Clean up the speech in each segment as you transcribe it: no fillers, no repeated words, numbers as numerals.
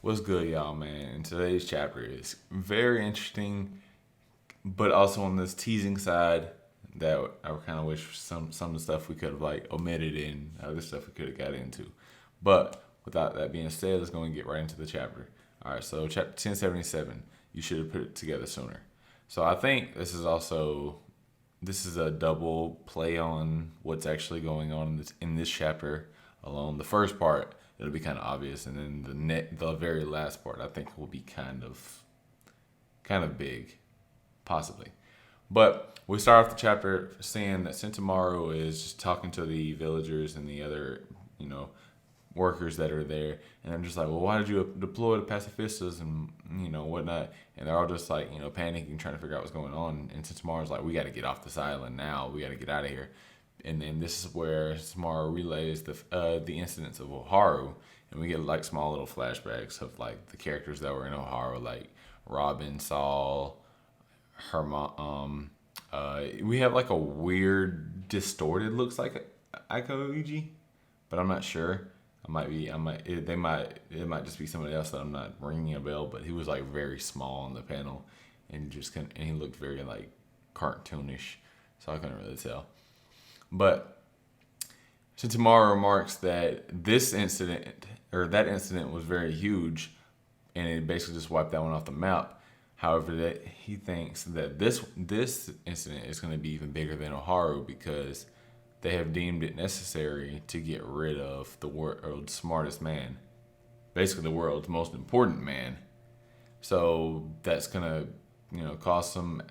What's good, y'all, man? And today's chapter is very interesting, but also on this teasing side that I kind of wish some of the stuff we could have like omitted and other stuff we could have got into. But without that being said, let's go and get right into the chapter. All right, so chapter 1077, you should have put it together sooner. So I think this is a double play on what's actually going on in this chapter alone. The first part it'll be kind of obvious, and then the very last part I think will be kind of big, possibly. But we start off the chapter seeing that Sentamaru is just talking to the villagers and the other, you know, workers that are there, and I'm just like, well, why did you deploy the pacifistas and whatnot? And they're all just like, panicking, trying to figure out what's going on. And Sentamaru's like, we got to get off this island now. We got to get out of here. And then this is where Sentamaru relays the incidents of Oharu, and we get like small little flashbacks of like the characters that were in Oharu, like Robin, Saul, her mom. We have like a weird distorted looks like Aikoiji, but I'm not sure. It might just be somebody else that I'm not ringing a bell. But he was like very small on the panel, and and he looked very like cartoonish, so I couldn't really tell. But Shintamaru remarks that that incident was very huge, and it basically just wiped that one off the map. However, that he thinks that this incident is going to be even bigger than Oharu because they have deemed it necessary to get rid of the world's smartest man, basically the world's most important man. So that's gonna, cause some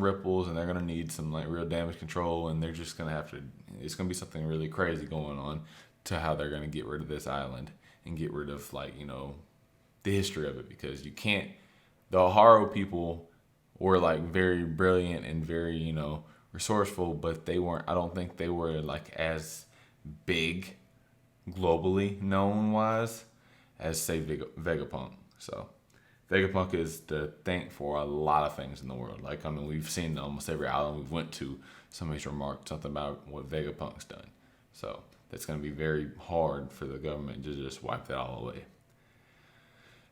ripples, and they're gonna need some like real damage control, and they're just gonna have to. It's gonna be something really crazy going on to how they're gonna get rid of this island and get rid of the history of it, because you can't. The Oharu people were like very brilliant and very resourceful, but they weren't. I don't think they were like as big globally known wise as say Vegapunk. So Vegapunk is the thing for a lot of things in the world. Like I mean, we've seen almost every island we've went to. Somebody's remarked something about what Vegapunk's done. So that's going to be very hard for the government to just wipe that all away.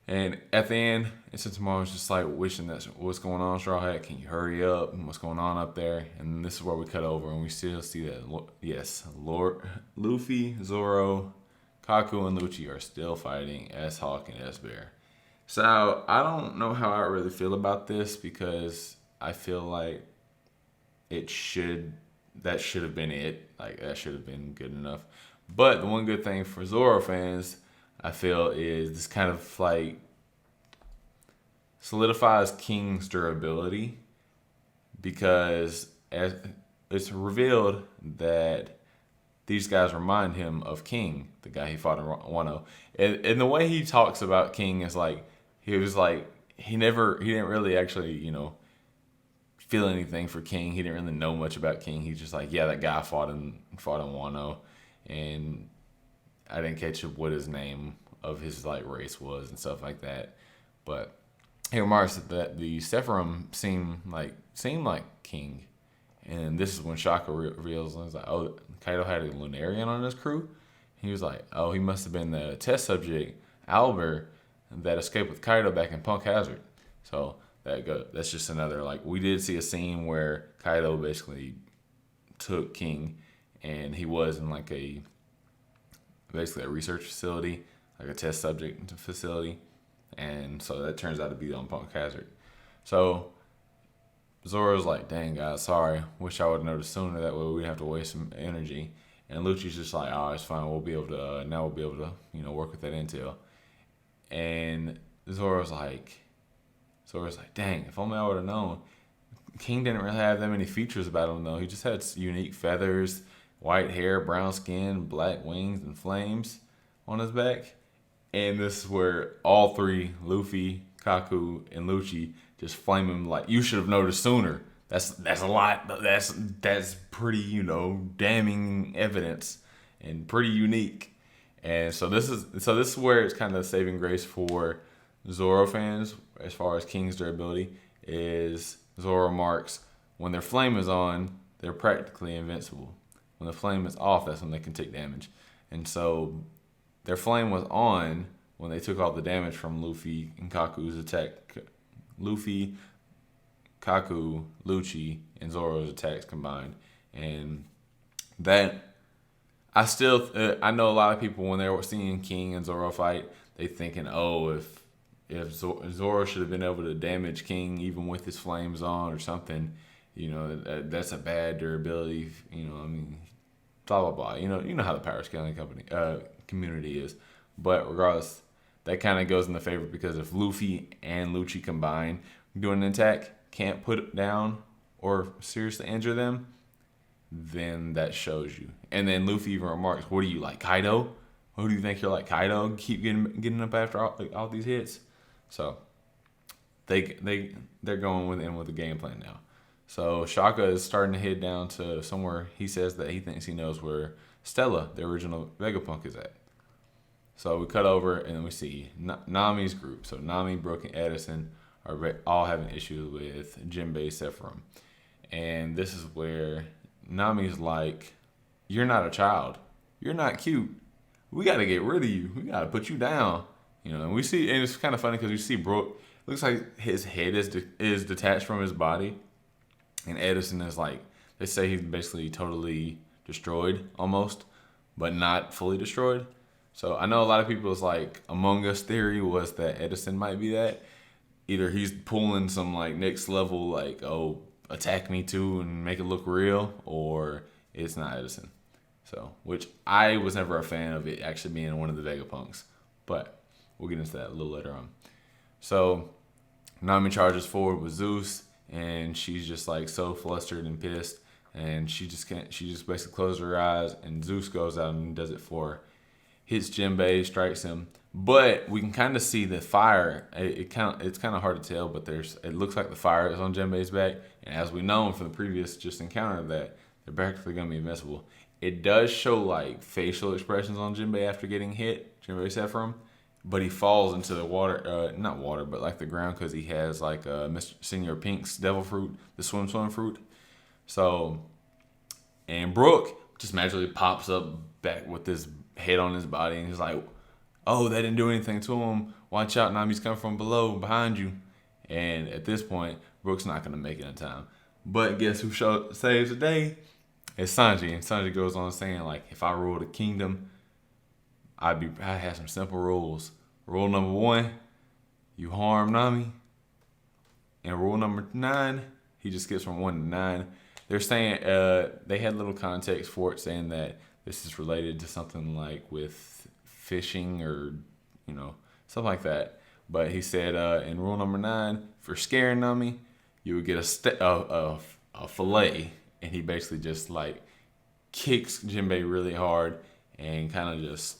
And at the end, Sentamaru was just like wishing that what's going on, Straw Hat? Can you hurry up? And what's going on up there? And this is where we cut over, and we still see that yes, Lord Luffy, Zoro, Kaku, and Lucci are still fighting S Hawk and S Bear. So I don't know how I really feel about this, because I feel like it should that should have been it. Like that should have been good enough. But the one good thing for Zoro fans, I feel, is this kind of like solidifies King's durability, because as it's revealed that these guys remind him of King, the guy he fought in Wano. And the way he talks about King is like he was like he didn't really actually feel anything for King. He didn't really know much about King. He's just like, yeah, that guy fought in Wano, and I didn't catch what his name of his like race was and stuff like that. But he remarks that the Sephiroth seemed like King, and this is when Shaka reveals, and he's like, oh, Kaido had a Lunarian on his crew. He was like, oh, he must have been the test subject Albert that escaped with Kaido back in Punk Hazard. So that's just another like we did see a scene where Kaido basically took King, and he was in like basically a research facility, like a test subject facility, and so that turns out to be on Punk Hazard. So Zoro's like, dang guys, sorry, wish I would have noticed sooner, that way we didn't have to waste some energy. And Lucci's just like, oh, it's fine, we'll be able to work with that intel. And Zoro's like, dang, if only I would have known. King didn't really have that many features about him though. He just had unique feathers, white hair, brown skin, black wings, and flames on his back. And this is where all three, Luffy, Kaku, and Lucci, just flame him like, you should have noticed sooner. That's a lot. That's pretty, damning evidence and pretty unique. And so this is where it's kind of saving grace for Zoro fans as far as King's durability is Zoro marks when their flame is on, they're practically invincible. When the flame is off, that's when they can take damage. And so their flame was on, when they took all the damage from Luffy and Kaku's attack. Luffy, Kaku, Lucci, and Zoro's attacks combined. And that, I know a lot of people when they were seeing King and Zoro fight, they thinking, oh, if Zoro should have been able to damage King even with his flames on or something, that's a bad durability. I mean, blah blah blah. You know how the power scaling community is. But regardless, that kind of goes in the favor because if Luffy and Lucci combine doing an attack, can't put it down or seriously injure them, then that shows you. And then Luffy even remarks, "What are you, like Kaido? Who do you think you're, like Kaido? Keep getting up after all these hits." So they're going in with the game plan now. So Shaka is starting to head down to somewhere. He says that he thinks he knows where Stella, the original Vegapunk, is at. So we cut over and we see Nami's group. So Nami, Brook, and Edison are all having issues with Jinbei Sephiroth. And this is where Nami's like, "You're not a child. You're not cute. We got to get rid of you. We got to put you down." And we see, and it's kind of funny because we see Brook, looks like his head is detached from his body. And Edison is like, they say he's basically totally destroyed almost, but not fully destroyed. So I know a lot of people's like Among Us theory was that Edison might be that. Either he's pulling some like next level, like, oh, attack me too and make it look real, or it's not Edison. So, which I was never a fan of it actually being one of the Vegapunks, but we'll get into that a little later on. So Nami charges forward with Zeus, and she's just like so flustered and pissed, and she just basically closes her eyes, and Zeus goes out and does it for her. Hits Jinbei, strikes him, but we can kind of see the fire. It's kind of hard to tell, but it looks like the fire is on Jinbei's back, and as we know from the previous just encounter that they're practically gonna be invincible. It does show like facial expressions on Jinbei after getting hit, Jinbei Sephiroth, but he falls into the water, not water, but like the ground because he has like Mr. Senior Pink's devil fruit, the swim fruit. So, and Brook just magically pops up back with this head on his body, and he's like, "Oh, that didn't do anything to him. Watch out, Nami's coming from below, behind you." And at this point, Brook's not gonna make it in time. But guess who saves the day? It's Sanji, and Sanji goes on saying like, "If I ruled a kingdom, I have some simple rules. Rule number 1, you harm Nami, and rule number 9, he just skips from 1 to 9." They're saying they had little context for it, saying that this is related to something like with fishing or something like that. But he said in rule number 9, if you're scaring Nami, you would get a fillet. And he basically just like kicks Jinbei really hard and kind of just,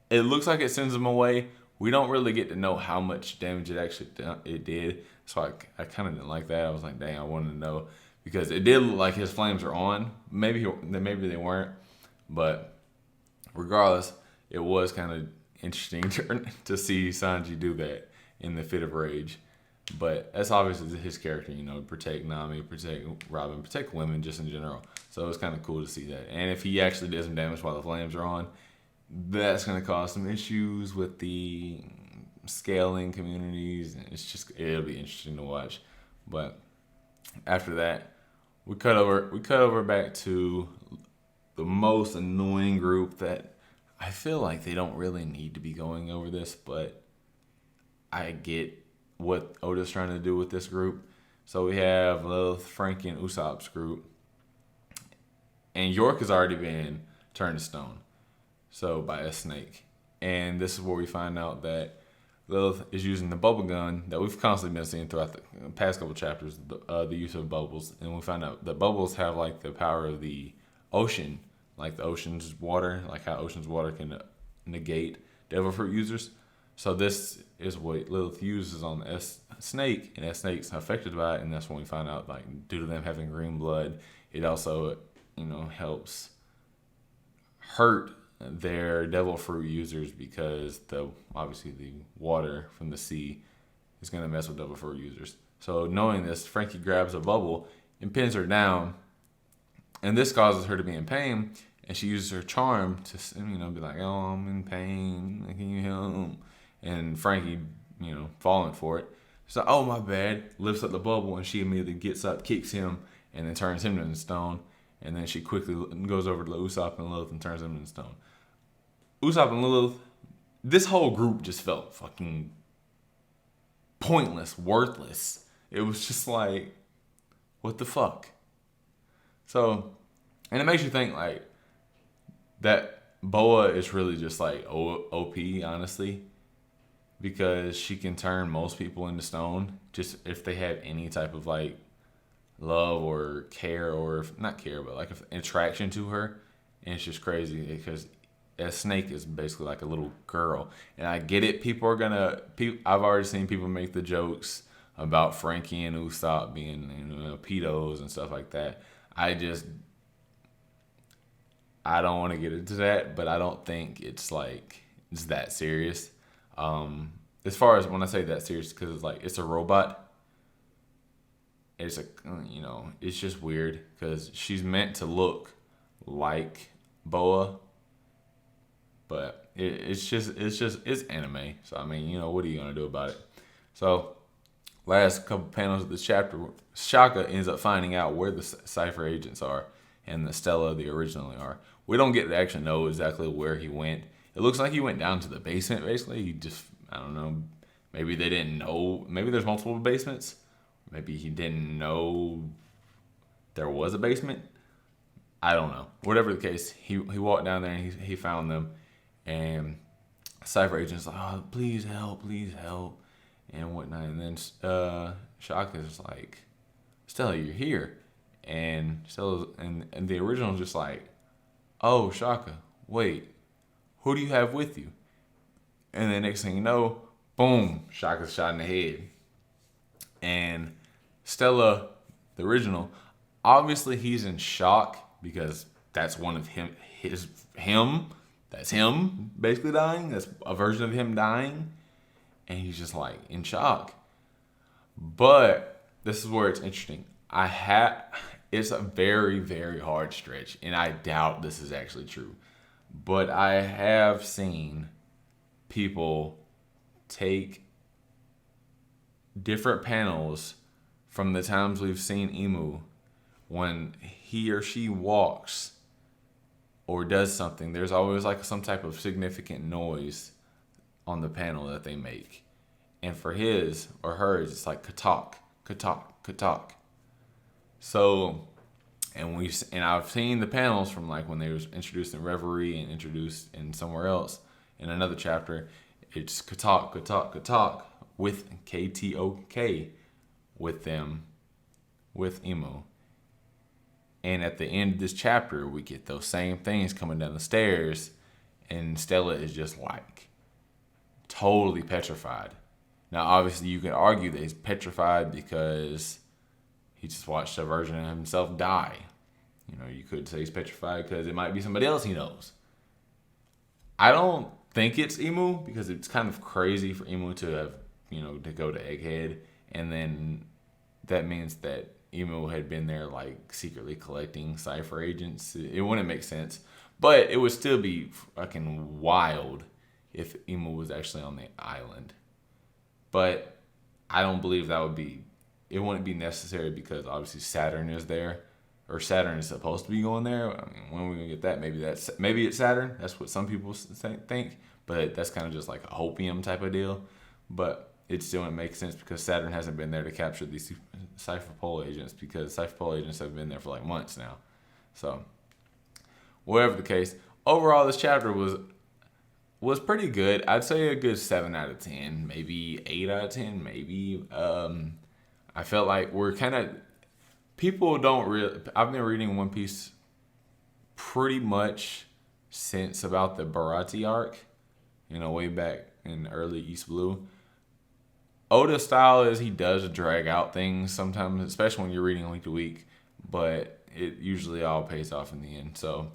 it looks like it sends him away. We don't really get to know how much damage it did. So I kind of didn't like that. I was like, dang, I wanted to know because it did look like his flames are on. Maybe they weren't, but regardless, it was kind of interesting to see Sanji do that in the fit of rage. But that's obviously his character, protect Nami, protect Robin, protect women just in general. So it's kind of cool to see that. And if he actually does some damage while the flames are on, that's going to cause some issues with the scaling communities. It'll be interesting to watch. But after that, we cut over back to the most annoying group that I feel like they don't really need to be going over this, but I get what Oda's trying to do with this group. So we have Lilith, Frankie, and Usopp's group. And York has already been turned to stone. So by a snake. And this is where we find out that Lilith is using the bubble gun that we've constantly been seeing throughout the past couple chapters, the use of bubbles. And we find out that bubbles have like the power of the ocean, like the ocean's water, like how ocean's water can negate devil fruit users. So this is what Lilith uses on the snake, and that snake's affected by it, and that's when we find out, like, due to them having green blood, it also, helps hurt their devil fruit users because obviously the water from the sea is going to mess with devil fruit users. So knowing this, Frankie grabs a bubble and pins her down, and this causes her to be in pain, and she uses her charm to, be like, "Oh, I'm in pain. Can you help?" And Frankie, falling for it. She's like, "Oh, my bad." Lifts up the bubble, and she immediately gets up, kicks him, and then turns him into stone. And then she quickly goes over to Usopp and Lilith and turns them into stone. Usopp and Lilith, this whole group just felt fucking pointless, worthless. It was just like, what the fuck? So, and it makes you think like that Boa is really just like OP, honestly, because she can turn most people into stone just if they have any type of like love or care, or not care, but like attraction to her. And it's just crazy because a snake is basically like a little girl. And I get it. I've already seen people make the jokes about Frankie and Usopp being, pedos and stuff like that. I don't want to get into that, but I don't think it's that serious. As far as when I say that serious, because it's like, it's a robot. It's just weird because she's meant to look like Boa, but it's anime. So I mean, what are you gonna do about it? So last couple panels of this chapter, Shaka ends up finding out where the Cypher agents are and the Stella the originally are. We don't get to actually know exactly where he went. It looks like he went down to the basement. Basically, he just, I don't know. Maybe they didn't know. Maybe there's multiple basements. Maybe he didn't know there was a basement. I don't know. Whatever the case, he walked down there and he found them. And Cypher agent's like, "Oh, please help, and whatnot." And then Shaka's like, "Stella, you're here." And Stella's, and the original's just like, "Oh, Shaka, wait, who do you have with you?" And the next thing you know, boom, Shaka's shot in the head. And Stella, the original, obviously he's in shock because that's one of him. That's him basically dying. That's a version of him dying. And he's just like in shock. But this is where it's interesting. It's a very, very hard stretch. And I doubt this is actually true. But I have seen people take different panels from the times we've seen Imu, when he or she walks or does something, there's always like some type of significant noise on the panel that they make. And for his or hers, it's like katok, katok, katok. So, and I've seen the panels from like when they was introduced in Reverie and introduced in somewhere else in another chapter. It's katok, katok, katok with KTOK with them, with Imu. And at the end of this chapter, we get those same things coming down the stairs, and Stella is just like totally petrified. Now, obviously, you can argue that he's petrified because he just watched a version of himself die. You could say he's petrified because it might be somebody else he knows. I don't think it's Imu, because it's kind of crazy for Imu to have, to go to Egghead, and then that means that Imu had been there like secretly collecting Cypher agents. It wouldn't make sense, but it would still be fucking wild if Imu was actually on the island. But I don't believe it wouldn't be necessary, because obviously Saturn is there, or Saturn is supposed to be going there. I mean, when are we gonna get that? Maybe it's Saturn. That's what some people think, but that's kind of just like a hopium type of deal. But it still wouldn't make sense, because Saturn hasn't been there to capture these Cypher Pole agents, because Cypher Pole agents have been there for like months now. So, whatever the case, overall this chapter was pretty good. I'd say a good 7 out of 10, maybe 8 out of 10, maybe. I felt like we're kind of, people don't really, I've been reading One Piece pretty much since about the Barati arc, way back in early East Blue. Oda's style is he does drag out things sometimes, especially when you're reading week to week, but it usually all pays off in the end. So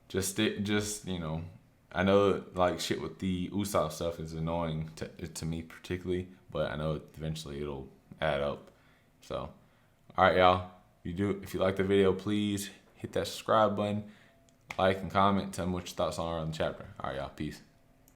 just I know like shit with the Usopp stuff is annoying to me particularly, but I know eventually it'll add up. So, all right, y'all. If you like the video, please hit that subscribe button. like and comment. Tell me what your thoughts are on the chapter. All right, y'all. Peace.